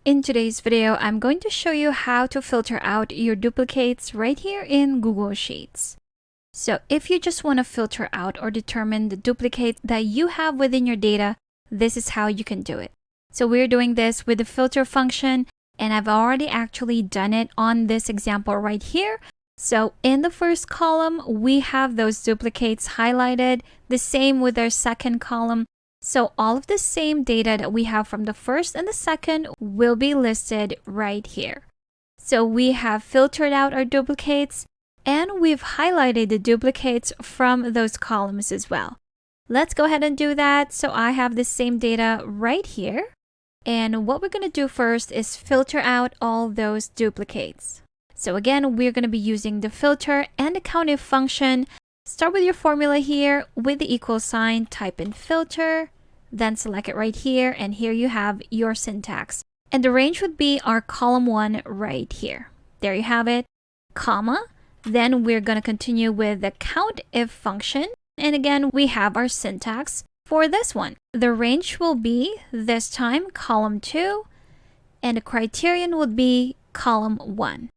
In today's video, I'm going to show you how to filter out your duplicates right here in Google Sheets. So if you just want to filter out or determine the duplicates that you have within your data, this is how you can do it. So we're doing this with the filter function, and I've already actually done it on this example right here. So in the first column, we have those duplicates highlighted, the same with our second column. So all of the same data that we have from the first and the second will be listed right here. So we have filtered out our duplicates and we've highlighted the duplicates from those columns as well. Let's go ahead and do that. So I have the same data right here. And what we're going to do first is filter out all those duplicates. So again, we're going to be using the filter and the countif function. Start with your formula here with the equal sign, type in filter, then select it right here, and here you have your syntax. And the range would be our column 1 right here. There you have it, comma. Then we're going to continue with the countif function. And again, we have our syntax for this one. The range will be, this time, column 2, and the criterion would be column 1.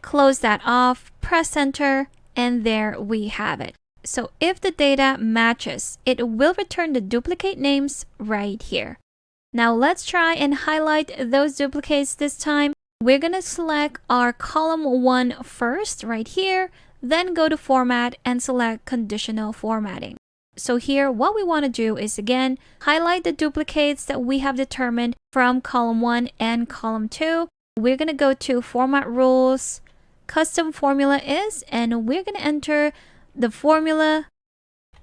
Close that off, press enter, and there we have it. So if the data matches, it will return the duplicate names right here. Now let's try and highlight those duplicates this time. We're going to select our column 1 first right here, then go to format and select conditional formatting. So here what we want to do is again highlight the duplicates that we have determined from column 1 and column 2. We're going to go to format rules, custom formula is, and we're going to enter the formula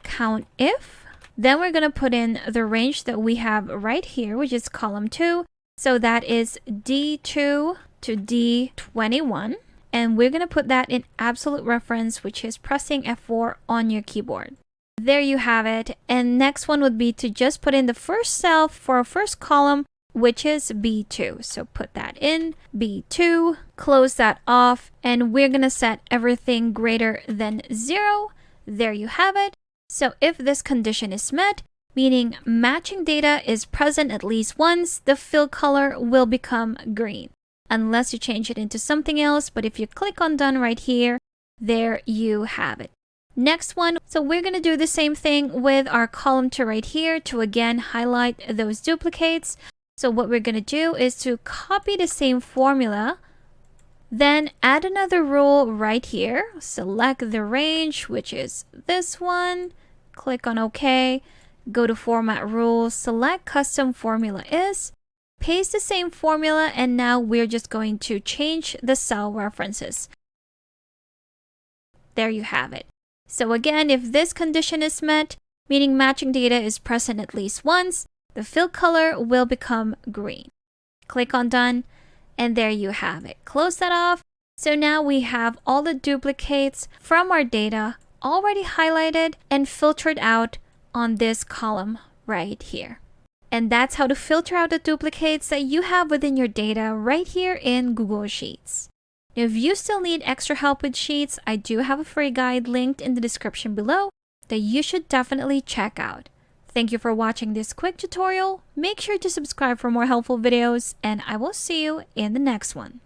countif. Then we're going to put in the range that we have right here, which is column 2. So that is D2 to D21. And we're going to put that in absolute reference, which is pressing F4 on your keyboard. There you have it. And next one would be to just put in the first cell for our first column, which is B2. So put that in B2, close that off, and we're going to set everything greater than 0. There you have it. So if this condition is met, meaning matching data is present at least once, the fill color will become green, unless you change it into something else. But if you click on done right here, there you have it. Next one, so we're going to do the same thing with our column 2 right here to again highlight those duplicates. So what we're going to do is to copy the same formula, then add another rule right here, select the range, which is this one, click on OK, go to format rules, select custom formula is, paste the same formula, and now we're just going to change the cell references. There you have it. So again, if this condition is met, meaning matching data is present at least once, the fill color will become green. Click on done, and there you have it. Close that off. So now we have all the duplicates from our data already highlighted and filtered out on this column right here. And that's how to filter out the duplicates that you have within your data right here in Google Sheets. Now, if you still need extra help with Sheets, I do have a free guide linked in the description below that you should definitely check out. Thank you for watching this quick tutorial. Make sure to subscribe for more helpful videos, and I will see you in the next one.